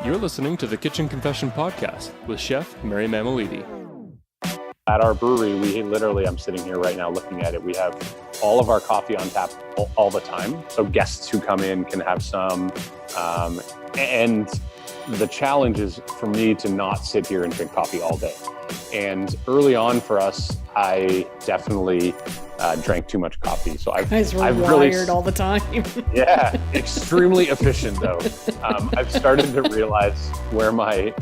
You're listening to the Kitchen Confession Podcast with Chef Mary Mamalidi. At our brewery, I'm sitting here right now looking at it. We have all of our coffee on tap all the time. So guests who come in can have some. And the challenge is for me to not sit here and drink coffee all day. And early on for us, I definitely drank too much coffie. So I've wired all the time. Yeah, extremely efficient though. I've started to realize where my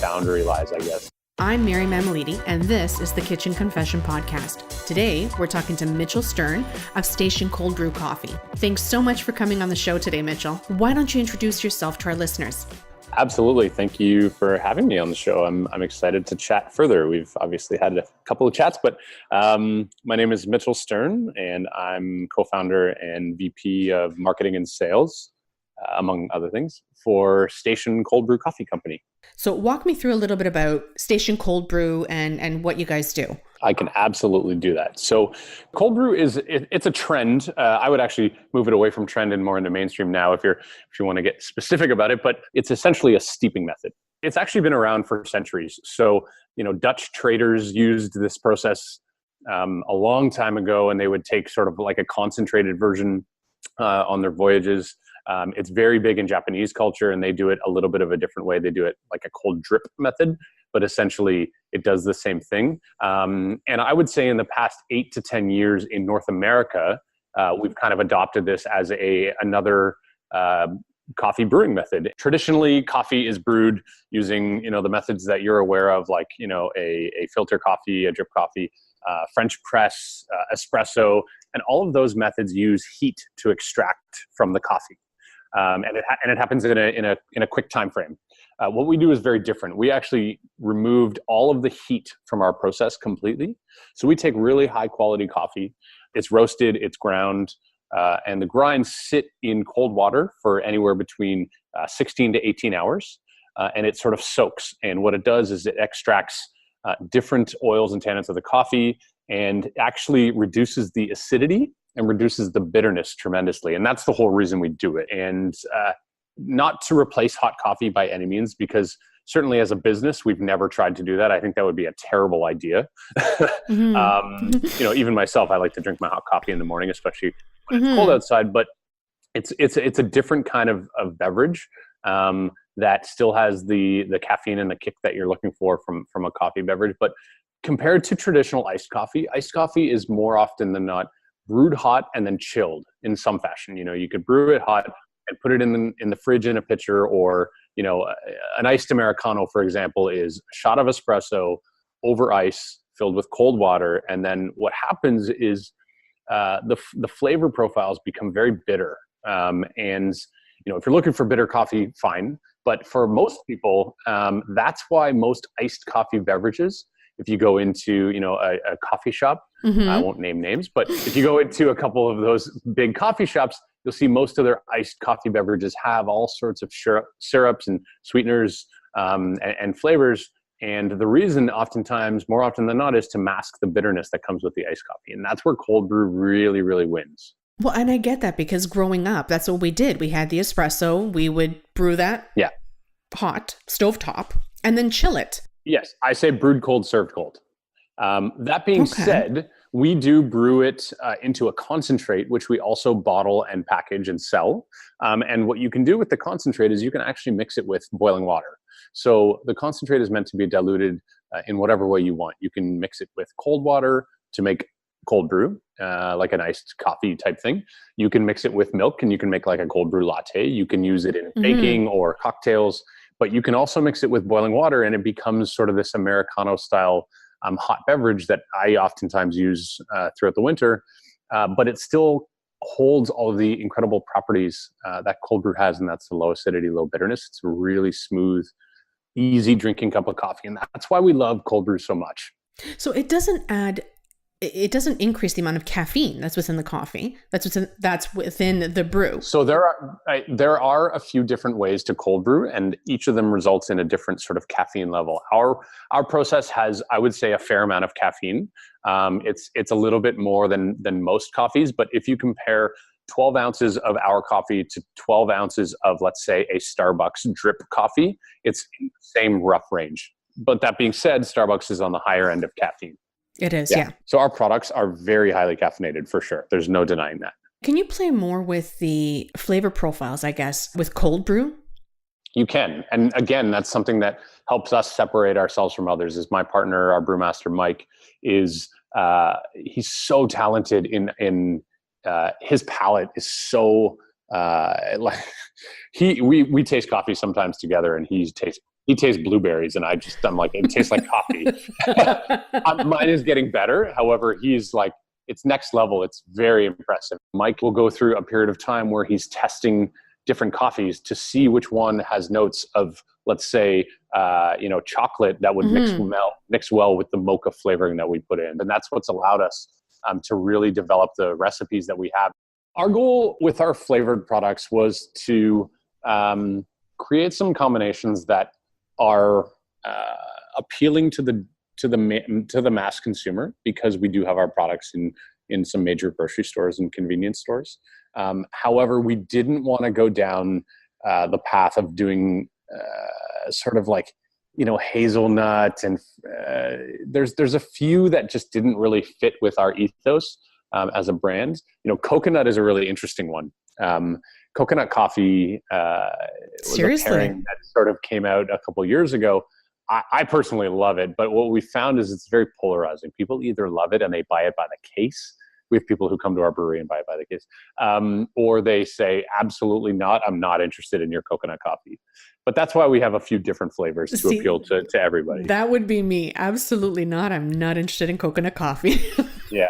boundary lies, I guess. I'm Mary Mamalidi, and this is the Kitchen Confession Podcast. Today, we're talking to Mitchell Stern of Station Cold Brew Coffee. Thanks so much for coming on the show today, Mitchell. Why don't you introduce yourself to our listeners? Absolutely. Thank you for having me on the show. I'm excited to chat further. We've obviously had a couple of chats, but my name is Mitchell Stern, and I'm co-founder and VP of Marketing and Sales, among other things, for Station Cold Brew Coffee Company. So walk me through a little bit about Station Cold Brew and what you guys do. I can absolutely do that. So cold brew it's a trend. I would actually move it away from trend and more into mainstream now if you want to get specific about it, but it's essentially a steeping method. It's actually been around for centuries. So, Dutch traders used this process a long time ago, and they would take sort of like a concentrated version on their voyages. It's very big in Japanese culture, and they do it a little bit of a different way. They do it like a cold drip method, but essentially it does the same thing. And I would say in the past 8 to 10 years in North America, we've kind of adopted this as another coffee brewing method. Traditionally, coffee is brewed using, the methods that you're aware of, like, a filter coffee, a drip coffee, French press, espresso, and all of those methods use heat to extract from the coffee. And it happens in a quick time frame. What we do is very different. We actually removed all of the heat from our process completely. So we take really high quality coffee. It's roasted, it's ground, and the grinds sit in cold water for anywhere between 16 to 18 hours. And it sort of soaks. And what it does is it extracts different oils and tannins of the coffee and actually reduces the acidity and reduces the bitterness tremendously. And that's the whole reason we do it. And not to replace hot coffee by any means, because certainly as a business, we've never tried to do that. I think that would be a terrible idea. Even myself, I like to drink my hot coffee in the morning, especially when it's cold outside, but it's a different kind of beverage that still has the caffeine and the kick that you're looking for from a coffee beverage. But compared to traditional iced coffee is more often than not brewed hot and then chilled in some fashion. You could brew it hot and put it in the fridge in a pitcher, or an iced Americano, for example, is a shot of espresso over ice filled with cold water. And then what happens is the flavor profiles become very bitter. And if you're looking for bitter coffee, fine. But for most people, that's why most iced coffee beverages, if you go into, a coffee shop, I won't name names, but if you go into a couple of those big coffee shops, you'll see most of their iced coffee beverages have all sorts of syrups and sweeteners and flavors. And the reason oftentimes, more often than not, is to mask the bitterness that comes with the iced coffee. And that's where cold brew really, really wins. Well, and I get that because growing up, that's what we did. We had the espresso. We would brew that hot, stovetop, and then chill it. Yes, I say brewed cold, served cold. That being said, we do brew it into a concentrate, which we also bottle and package and sell. And what you can do with the concentrate is you can actually mix it with boiling water. So the concentrate is meant to be diluted in whatever way you want. You can mix it with cold water to make cold brew, like an iced coffee type thing. You can mix it with milk and you can make like a cold brew latte. You can use it in baking or cocktails, but you can also mix it with boiling water and it becomes sort of this Americano style hot beverage that I oftentimes use throughout the winter, but it still holds all of the incredible properties that cold brew has, and that's the low acidity, low bitterness. It's a really smooth, easy drinking cup of coffee, and that's why we love cold brew so much. So it doesn't increase the amount of caffeine that's within the coffee. That's within the brew. So there are a few different ways to cold brew, and each of them results in a different sort of caffeine level. Our process has, I would say, a fair amount of caffeine. It's a little bit more than most coffees, but if you compare 12 ounces of our coffee to 12 ounces of, let's say, a Starbucks drip coffee. It's in the same rough range. But that being said, Starbucks is on the higher end of caffeine. It is, yeah. So our products are very highly caffeinated for sure. There's no denying that. Can you play more with the flavor profiles, I guess, with cold brew? You can. And again, that's something that helps us separate ourselves from others. Is my partner, our brewmaster, Mike, is he's so talented in his palate is so like we taste coffee sometimes together, and he tastes blueberries, and I'm like, it tastes like coffee. Mine is getting better. However, he's like, it's next level. It's very impressive. Mike will go through a period of time where he's testing different coffees to see which one has notes of, let's say, chocolate that would mix well with the mocha flavoring that we put in. And that's what's allowed us to really develop the recipes that we have. Our goal with our flavored products was to create some combinations that are appealing to the mass consumer, because we do have our products in some major grocery stores and convenience stores. However, we didn't want to go down the path of doing sort of like, hazelnut, and there's a few that just didn't really fit with our ethos as a brand. Coconut is a really interesting one. Coconut coffee was a pairing that sort of came out a couple years ago. I personally love it, but what we found is it's very polarizing. People either love it and they buy it by the case. We have people who come to our brewery and buy it by the case. Or they say, absolutely not, I'm not interested in your coconut coffee. But that's why we have a few different flavors to appeal to everybody. That would be me. Absolutely not. I'm not interested in coconut coffee. Yeah.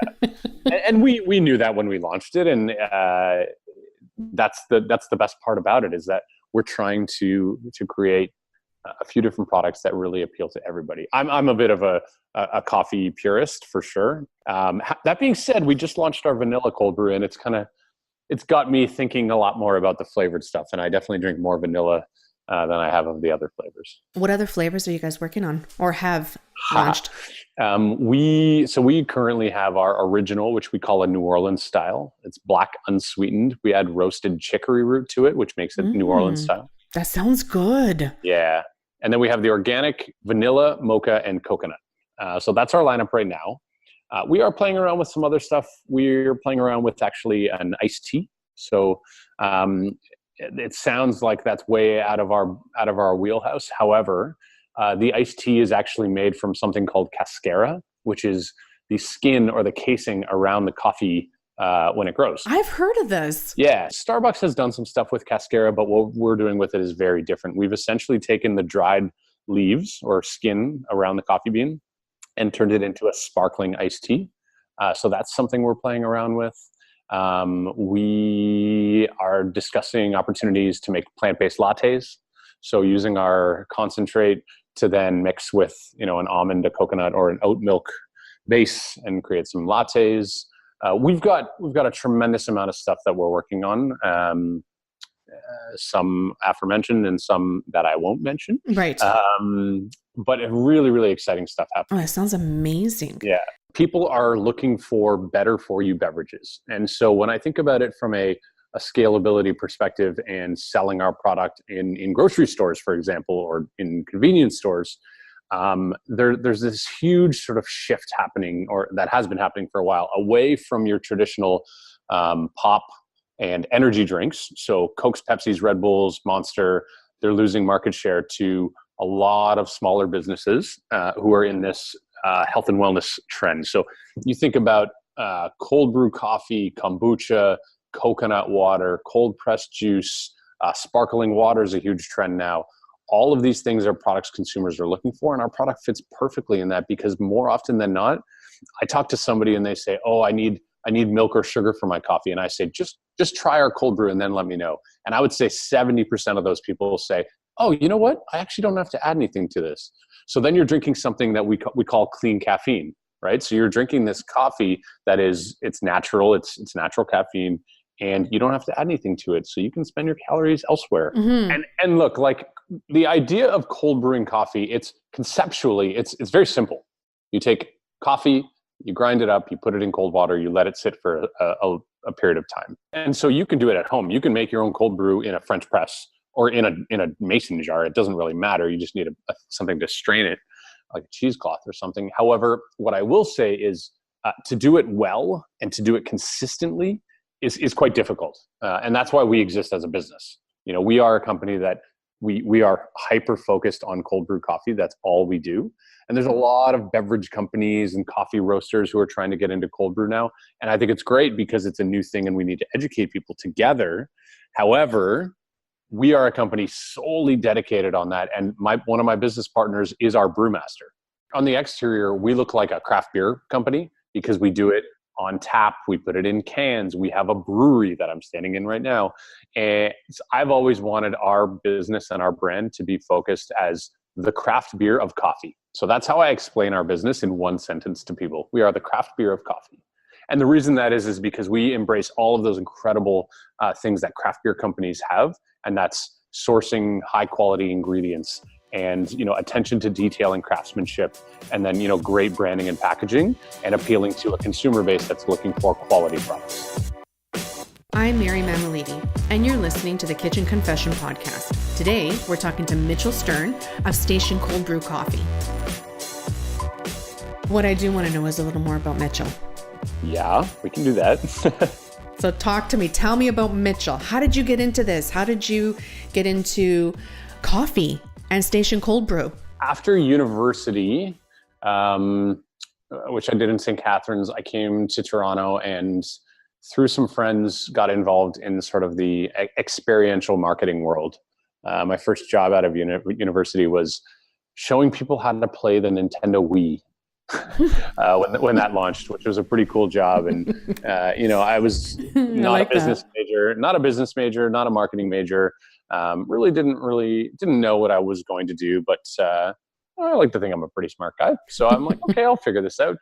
And we knew that when we launched it. And that's the best part about it, is that we're trying to create a few different products that really appeal to everybody. I'm a bit of a coffee purist for sure. That being said, we just launched our vanilla cold brew, and it's got me thinking a lot more about the flavored stuff. And I definitely drink more vanilla than I have of the other flavors. What other flavors are you guys working on or have launched? We currently have our original, which we call a New Orleans style. It's black unsweetened. We add roasted chicory root to it, which makes it New Orleans style. That sounds good. Yeah. And then we have the organic vanilla, mocha, and coconut. So that's our lineup right now. We are playing around with some other stuff. We're playing around with actually an iced tea. So it sounds like that's way out of our wheelhouse. However, the iced tea is actually made from something called cascara, which is the skin or the casing around the coffee when it grows. I've heard of this. Yeah. Starbucks has done some stuff with cascara, but what we're doing with it is very different. We've essentially taken the dried leaves or skin around the coffee bean and turned it into a sparkling iced tea. So that's something we're playing around with. We are discussing opportunities to make plant-based lattes. So using our concentrate to then mix with, an almond, a coconut, or an oat milk base and create some lattes. We've got a tremendous amount of stuff that we're working on. Some aforementioned and some that I won't mention. Right. But really, really exciting stuff happening. Oh, that sounds amazing. Yeah. People are looking for better for you beverages. And so when I think about it from a scalability perspective and selling our product in grocery stores, for example, or in convenience stores, there's this huge sort of shift happening, or that has been happening for a while, away from your traditional pop and energy drinks. So Cokes, Pepsis, Red Bulls, Monster, they're losing market share to a lot of smaller businesses who are in this health and wellness trend. So you think about cold brew coffee, kombucha, coconut water, cold pressed juice, sparkling water is a huge trend now. All of these things are products consumers are looking for, and our product fits perfectly in that, because more often than not, I talk to somebody and they say, oh, I need milk or sugar for my coffee. And I say, just try our cold brew and then let me know. And I would say 70% of those people will say, oh, you know what? I actually don't have to add anything to this. So then you're drinking something that we call clean caffeine, right? So you're drinking this coffee that it's natural, it's natural caffeine, and you don't have to add anything to it. So you can spend your calories elsewhere. Mm-hmm. And look, like the idea of cold brewing coffee, it's conceptually, it's very simple. You take coffee, you grind it up, you put it in cold water, you let it sit for a period of time. And so you can do it at home. You can make your own cold brew in a French press or in a mason jar. It doesn't really matter. You just need something to strain it, like a cheesecloth or something. However, what I will say is to do it well and to do it consistently is quite difficult. And that's why we exist as a business. We are a company that we are hyper focused on cold brew coffee. That's all we do. And there's a lot of beverage companies and coffee roasters who are trying to get into cold brew now. And I think it's great because it's a new thing and we need to educate people together. However, we are a company solely dedicated on that. And one of my business partners is our brewmaster. On the exterior, we look like a craft beer company because we do it on tap. We put it in cans. We have a brewery that I'm standing in right now. And I've always wanted our business and our brand to be focused as the craft beer of coffee. So that's how I explain our business in one sentence to people. We are the craft beer of coffee. And the reason that is because we embrace all of those incredible things that craft beer companies have. And that's sourcing high quality ingredients and attention to detail and craftsmanship, and then great branding and packaging, and appealing to a consumer base that's looking for quality products. I'm Mary Mamalidi, and you're listening to the Kitchen Confession Podcast. Today, we're talking to Mitchell Stern of Station Cold Brew Coffee. What I do want to know is a little more about Mitchell. Yeah, we can do that. So talk to me. Tell me about Mitchell. How did you get into this? How did you get into coffee and Station Cold Brew? After university, which I did in St. Catharines, I came to Toronto and through some friends got involved in sort of the experiential marketing world. My first job out of university was showing people how to play the Nintendo Wii when that launched, which was a pretty cool job. And I was not a business major, not a marketing major. Really didn't know what I was going to do, but I like to think I'm a pretty smart guy. So I'm like, okay, I'll figure this out.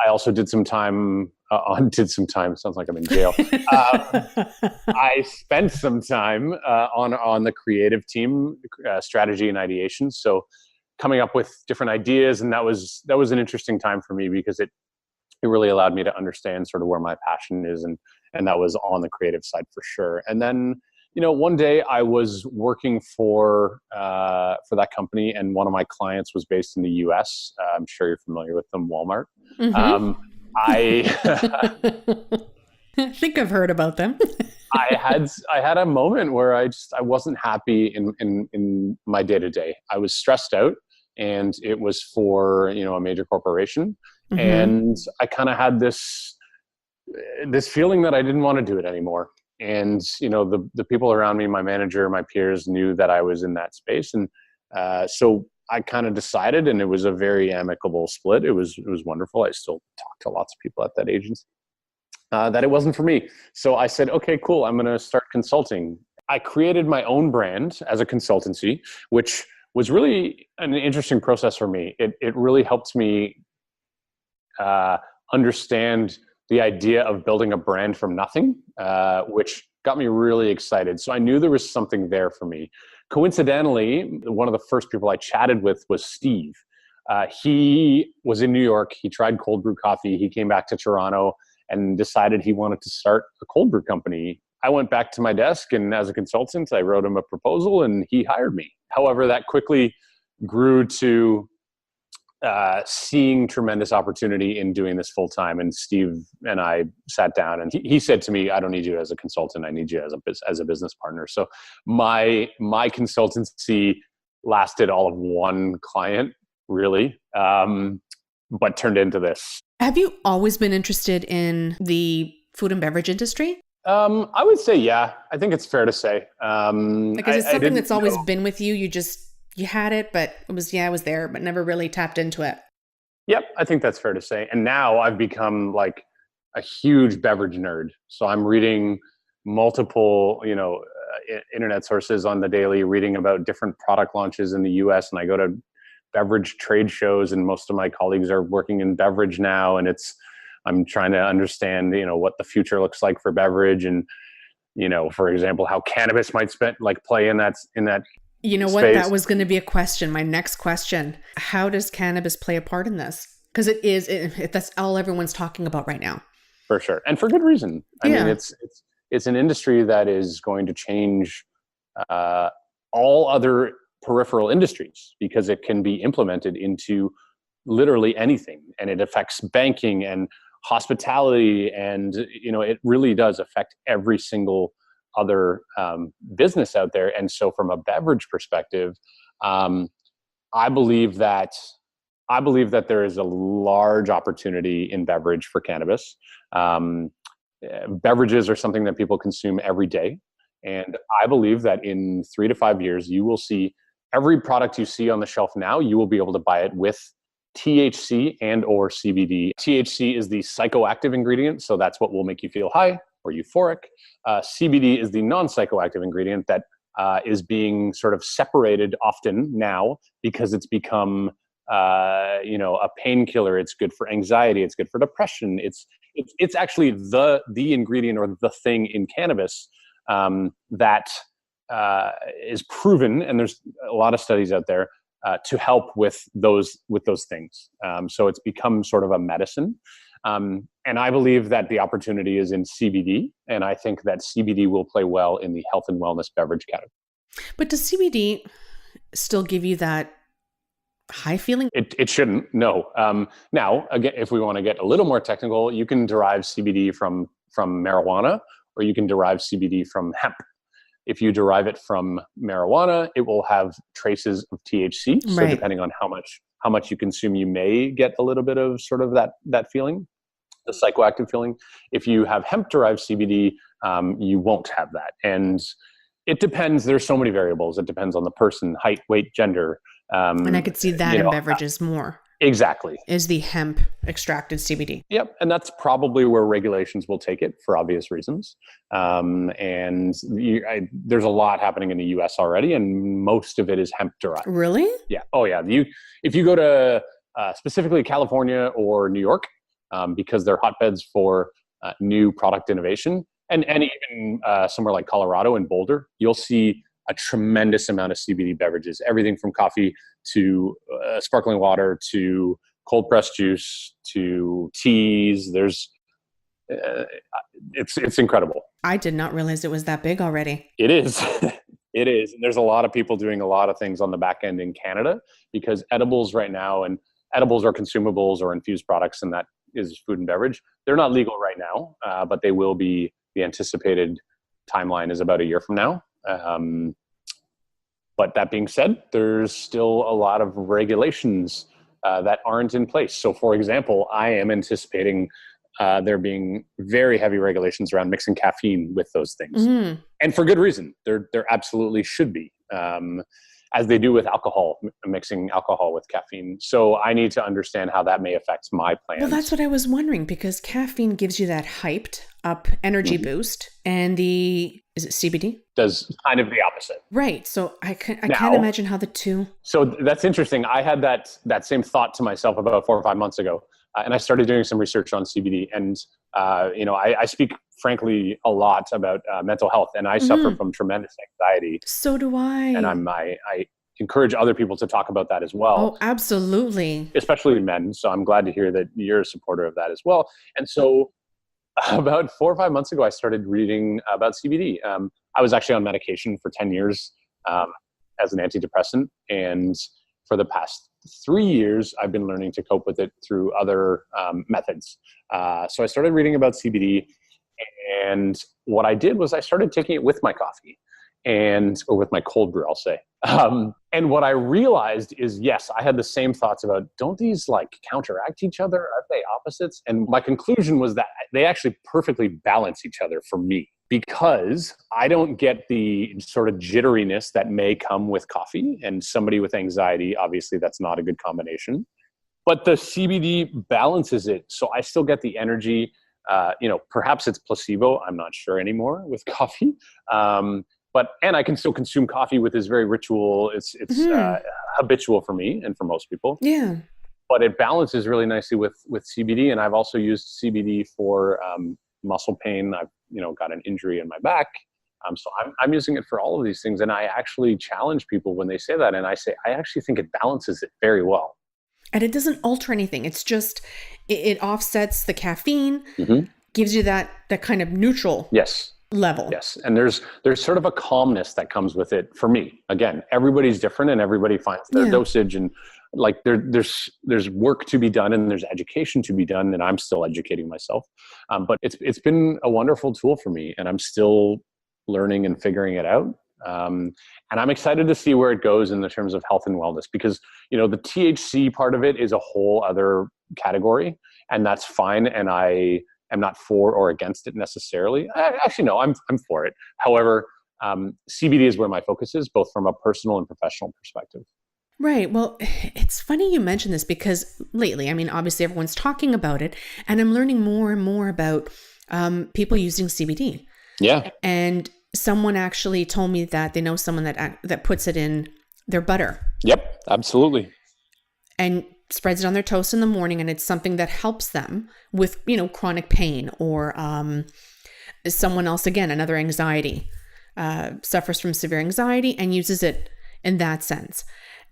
I also did some time sounds like I'm in jail. I spent some time on the creative team, strategy and ideation. So coming up with different ideas. And that was an interesting time for me because it really allowed me to understand sort of where my passion is. And that was on the creative side for sure. And then, one day I was working for that company, and one of my clients was based in the US. I'm sure you're familiar with them, Walmart. Mm-hmm. I think I've heard about them. I had a moment where I wasn't happy in my day to day. I was stressed out, and it was for a major corporation, mm-hmm. and I kind of had this feeling that I didn't want to do it anymore. And the people around me, my manager, my peers, knew that I was in that space, and so I kind of decided, and it was a very amicable split. It was wonderful. I still talk to lots of people at that agency. That it wasn't for me. So I said, okay, cool. I'm going to start consulting. I created my own brand as a consultancy, which was really an interesting process for me. It really helped me understand the idea of building a brand from nothing, which got me really excited. So I knew there was something there for me. Coincidentally, one of the first people I chatted with was Steve. He was in New York. He tried cold brew coffee. He came back to Toronto and decided he wanted to start a cold brew company. I went back to my desk, and as a consultant, I wrote him a proposal and he hired me. However, that quickly grew to seeing tremendous opportunity in doing this full time. And Steve and I sat down, and he said to me, I don't need you as a consultant. I need you as a business partner. So my consultancy lasted all of one client, really, but turned into this. Have you always been interested in the food and beverage industry? I would say, yeah. I think it's fair to say. Because it's something that's always been with you. You had it, but it was there, but never really tapped into it. Yep, I think that's fair to say. And now I've become like a huge beverage nerd. So I'm reading multiple, internet sources on the daily, reading about different product launches in the US. And I go to beverage trade shows, and most of my colleagues are working in beverage now. And I'm trying to understand, what the future looks like for beverage, and, for example, how cannabis might play in that. You know space. What? That was going to be a question. My next question: how does cannabis play a part in this? Because that's all everyone's talking about right now. For sure. And for good reason. I Yeah. mean, it's an industry that is going to change all other peripheral industries because it can be implemented into literally anything, and it affects banking and hospitality, and it really does affect every single other business out there. And so from a beverage perspective, I believe that there is a large opportunity in beverage for cannabis. Beverages are something that people consume every day. And I believe that in 3 to 5 years, you will see every product you see on the shelf now, you will be able to buy it with THC and or CBD. THC is the psychoactive ingredient, so that's what will make you feel high or euphoric. CBD is the non-psychoactive ingredient that is being sort of separated often now because it's become a painkiller. It's good for anxiety. It's good for depression. It's actually the ingredient or the thing in cannabis that is proven, and there's a lot of studies out there to help with those things. So it's become sort of a medicine. And I believe that the opportunity is in CBD, and I think that CBD will play well in the health and wellness beverage category. But does CBD still give you that high feeling? It shouldn't, no. Now, again, if we want to get a little more technical, you can derive CBD from marijuana, or you can derive CBD from hemp. If you derive it from marijuana, it will have traces of THC. So Right. depending on how much you consume, you may get a little bit of sort of that feeling, the psychoactive feeling. If you have hemp-derived CBD, you won't have that. And it depends. There's so many variables. It depends on the person, height, weight, gender. And I could see that in beverages more. Exactly. Is the hemp extracted CBD. Yep. And that's probably where regulations will take it for obvious reasons. There's a lot happening in the US already, and most of it is hemp derived. Really? Yeah. Oh yeah. If you go to specifically California or New York, because they're hotbeds for new product innovation, and even somewhere like Colorado and Boulder, you'll see a tremendous amount of CBD beverages, everything from coffee to sparkling water to cold pressed juice to teas. It's incredible. I did not realize it was that big already. It is. It is. And there's a lot of people doing a lot of things on the back end in Canada, because edibles right now, and edibles are consumables or infused products, and that is food and beverage. They're not legal right now, but they will be. The anticipated timeline is about a year from now. But that being said, there's still a lot of regulations that aren't in place. So for example, I am anticipating there being very heavy regulations around mixing caffeine with those things. Mm. And for good reason. There absolutely should be, as they do with alcohol, mixing alcohol with caffeine. So I need to understand how that may affect my plans. Well, that's what I was wondering, because caffeine gives you that hyped up energy boost, and is it CBD? Does kind of the opposite. Right. So I can't imagine how the two. So that's interesting. I had that same thought to myself about 4 or 5 months ago, and I started doing some research on CBD. And I speak frankly a lot about mental health, and I suffer from tremendous anxiety. So do I. And I encourage other people to talk about that as well. Oh, absolutely. Especially men. So I'm glad to hear that you're a supporter of that as well. And so about 4 or 5 months ago, I started reading about CBD. I was actually on medication for 10 years as an antidepressant. And for the past 3 years, I've been learning to cope with it through other methods. So I started reading about CBD. And what I did was I started taking it with my coffee, or with my cold brew, I'll say. And what I realized is, yes, I had the same thoughts about, don't these like counteract each other? Are they opposites? And my conclusion was that they actually perfectly balance each other for me, because I don't get the sort of jitteriness that may come with coffee, and somebody with anxiety, obviously that's not a good combination, but the CBD balances it. So I still get the energy, perhaps it's placebo. I'm not sure anymore with coffee. And I can still consume coffee with this very ritual. It's habitual for me and for most people. Yeah. But it balances really nicely with CBD. And I've also used CBD for muscle pain. I've got an injury in my back. So I'm using it for all of these things. And I actually challenge people when they say that. And I say, I actually think it balances it very well. And it doesn't alter anything. It's just, it offsets the caffeine. Mm-hmm. gives you that kind of neutral Yes. level. Yes. And there's sort of a calmness that comes with it for me. Again, everybody's different and everybody finds their dosage, and like there's work to be done and there's education to be done, and I'm still educating myself. But it's been a wonderful tool for me, and I'm still learning and figuring it out. And I'm excited to see where it goes in the terms of health and wellness, because, you know, the THC part of it is a whole other category, and that's fine. And I am not for or against it necessarily. Actually, no, I'm for it. However, CBD is where my focus is, both from a personal and professional perspective. Right. Well, it's funny you mention this, because lately, I mean, obviously everyone's talking about it, and I'm learning more and more about people using CBD. Yeah. And someone actually told me that they know someone that puts it in their butter. Yep, absolutely. And spreads it on their toast in the morning, and it's something that helps them with, you know, chronic pain, or someone else, again, another anxiety, suffers from severe anxiety and uses it in that sense.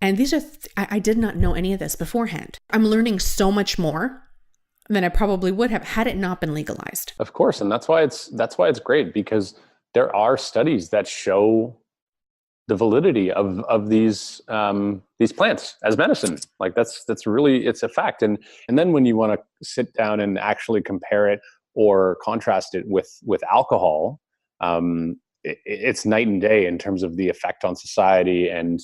And these are, I did not know any of this beforehand. I'm learning so much more than I probably would have had it not been legalized. Of course. And that's why it's great, because there are studies that show the validity of these plants as medicine. Like that's really, it's a fact. And then when you want to sit down and actually compare it or contrast it with alcohol, it's night and day in terms of the effect on society and,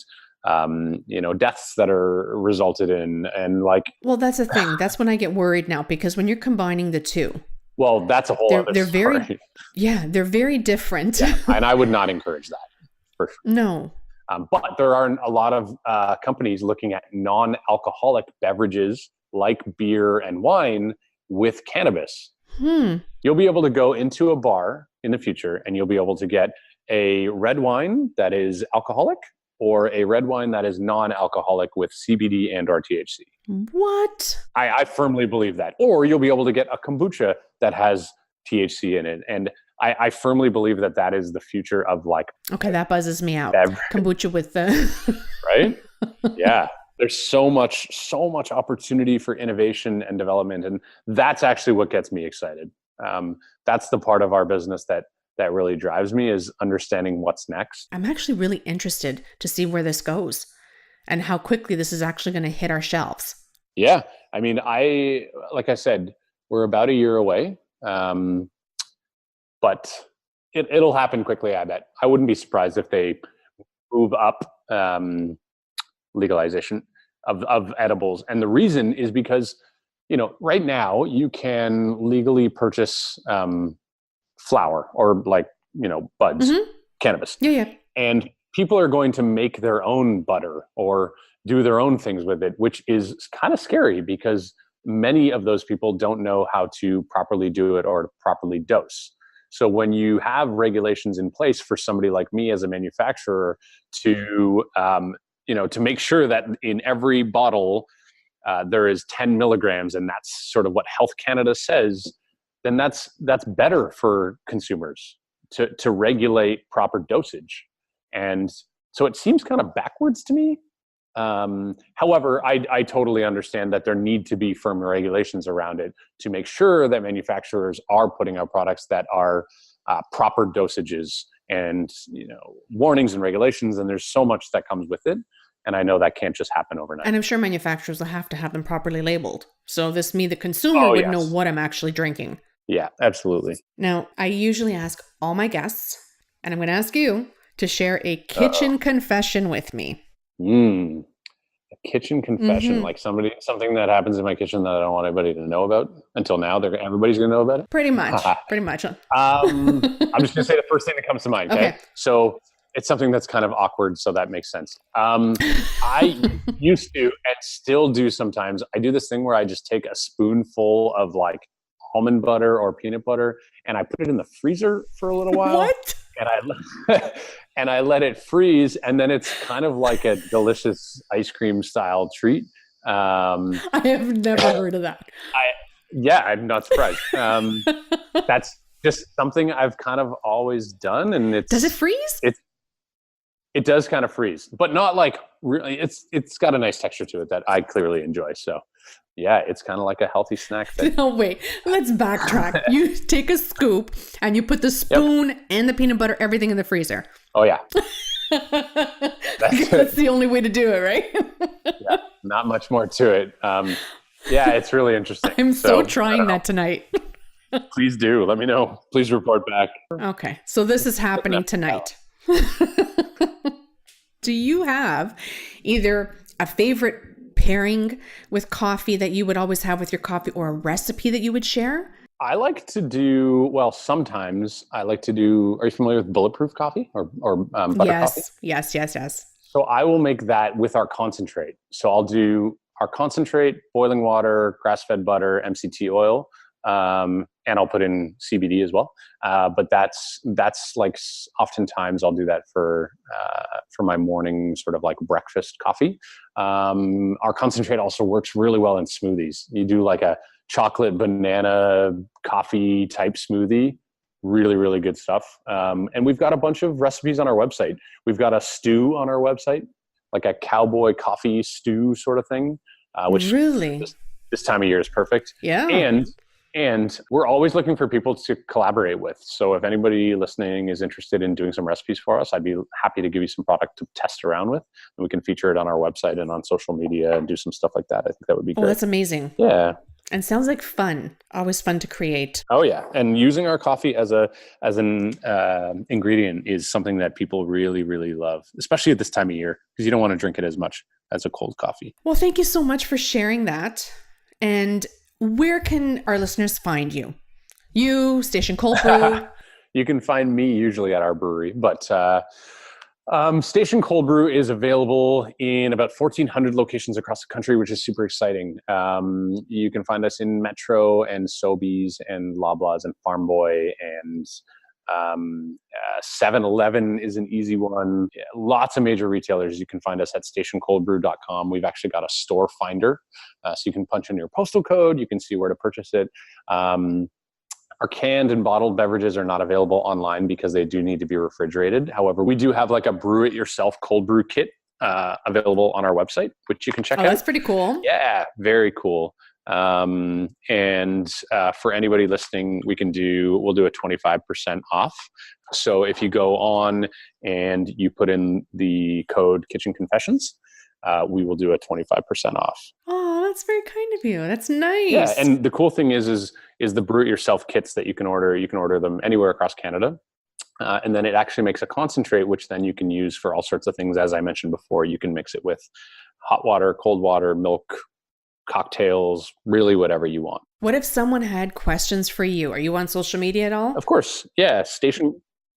you know, deaths that are resulted in, and like, well, that's the thing. That's when I get worried now, because when you're combining the two, well, that's a whole other story. They're very different. Yeah, and I would not encourage that, for sure. No. But there are a lot of companies looking at non-alcoholic beverages like beer and wine with cannabis. You'll be able to go into a bar in the future and you'll be able to get a red wine that is alcoholic, or a red wine that is non-alcoholic with CBD and or THC. What? I firmly believe that. Or you'll be able to get a kombucha that has THC in it. And I firmly believe that is the future of like... Okay, that buzzes me out. Beverage. Kombucha with the... Right? Yeah. There's so much opportunity for innovation and development. And that's actually what gets me excited. That's the part of our business that really drives me, is understanding what's next. I'm actually really interested to see where this goes and how quickly this is actually going to hit our shelves. Yeah. I mean, like I said, we're about a year away, but it'll happen quickly, I bet. I wouldn't be surprised if they move up legalization of edibles. And the reason is because, you know, right now you can legally purchase flower, or like, you know, buds, cannabis. Yeah. And people are going to make their own butter or do their own things with it, which is kind of scary, because many of those people don't know how to properly do it or properly dose. So when you have regulations in place for somebody like me as a manufacturer to, you know, to make sure that in every bottle there is 10 milligrams, and that's sort of what Health Canada says, then that's better for consumers to regulate proper dosage. And so it seems kind of backwards to me. However, I totally understand that there need to be firm regulations around it to make sure that manufacturers are putting out products that are proper dosages and, you know, warnings and regulations. And there's so much that comes with it. And I know that can't just happen overnight. And I'm sure manufacturers will have to have them properly labeled. So the consumer would know what I'm actually drinking. Yeah, absolutely. Now, I usually ask all my guests, and I'm going to ask you to share a kitchen confession with me. A kitchen confession, like something that happens in my kitchen that I don't want anybody to know about. Until now, everybody's going to know about it. Pretty much. I'm just going to say the first thing that comes to mind. Okay. So it's something that's kind of awkward, so that makes sense. I used to, and still do sometimes, I do this thing where I just take a spoonful of like almond butter or peanut butter, and I put it in the freezer for a little while. What? And I let it freeze, and then it's kind of like a delicious ice cream style treat. I have never heard of that. I'm not surprised. That's just something I've kind of always done, and Does it freeze? It does kind of freeze, but not like really. It's got a nice texture to it that I clearly enjoy. So yeah, it's kind of like a healthy snack. No, wait, let's backtrack. You take a scoop and you put the spoon and the peanut butter, everything in the freezer. Oh yeah. That's the only way to do it, right? Yeah, not much more to it. Yeah, it's really interesting. I'm so trying that tonight. Please do. Let me know. Please report back. Okay, so this is happening tonight. Do you have either a favorite pairing with coffee that you would always have with your coffee, or a recipe that you would share? I like to do, well, sometimes I like to do, are you familiar with bulletproof coffee or butter coffee? Yes. So I will make that with our concentrate. So I'll do our concentrate, boiling water, grass-fed butter, MCT oil, and I'll put in CBD as well. But that's like oftentimes I'll do that for my morning sort of like breakfast coffee. Our concentrate also works really well in smoothies. You do like a chocolate banana coffee type smoothie, really, really good stuff. And we've got a bunch of recipes on our website. We've got a stew on our website, like a cowboy coffee stew sort of thing, which really this time of year is perfect. Yeah. And we're always looking for people to collaborate with. So if anybody listening is interested in doing some recipes for us, I'd be happy to give you some product to test around with. And we can feature it on our website and on social media and do some stuff like that. I think that would be great. Oh, that's amazing. Yeah. And sounds like fun. Always fun to create. Oh yeah. And using our coffee as an ingredient is something that people really, really love, especially at this time of year, because you don't want to drink it as much as a cold coffee. Well, thank you so much for sharing that. And where can our listeners find you? You, Station Cold Brew. You can find me usually at our brewery, but Station Cold Brew is available in about 1,400 locations across the country, which is super exciting. You can find us in Metro and Sobeys and Loblaws and Farm Boy, and 7-Eleven is an easy one. Yeah, lots of major retailers. You can find us at stationcoldbrew.com. We've actually got a store finder, so you can punch in your postal code. You can see where to purchase it. Our canned and bottled beverages are not available online because they do need to be refrigerated. However, we do have like a brew it yourself cold brew kit available on our website, which you can check out. That's pretty cool. Yeah, very cool. And for anybody listening, we'll do a 25% off. So if you go on and you put in the code Kitchen Confessions, we will do a 25% off. Oh, that's very kind of you. That's nice. Yeah, and the cool thing is the brew it yourself kits that you can order. You can order them anywhere across Canada. And then it actually makes a concentrate, which then you can use for all sorts of things. As I mentioned before, you can mix it with hot water, cold water, milk, cocktails, really whatever you want. What if someone had questions for you? Are you on social media at all? Of course. Yeah.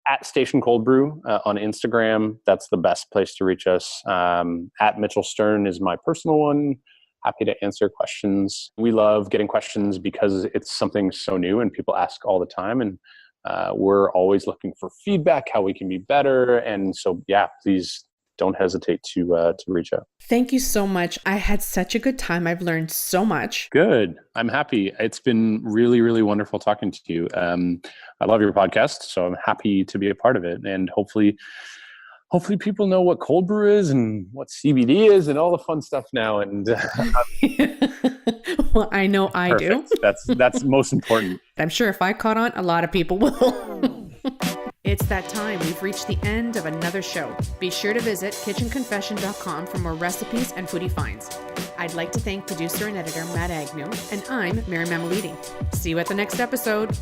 At Station Cold Brew on Instagram. That's the best place to reach us. At Mitchell Stern is my personal one. Happy to answer questions. We love getting questions because it's something so new and people ask all the time. And we're always looking for feedback, how we can be better. And so, yeah, please don't hesitate to reach out. Thank you so much. I had such a good time. I've learned so much. Good. I'm happy. It's been really, really wonderful talking to you. I love your podcast, so I'm happy to be a part of it. And hopefully people know what cold brew is and what CBD is and all the fun stuff now. And well, I know I do. That's most important. I'm sure if I caught on, a lot of people will. It's that time. We've reached the end of another show. Be sure to visit kitchenconfession.com for more recipes and foodie finds. I'd like to thank producer and editor Matt Agnew, and I'm Mary Mamaliti. See you at the next episode.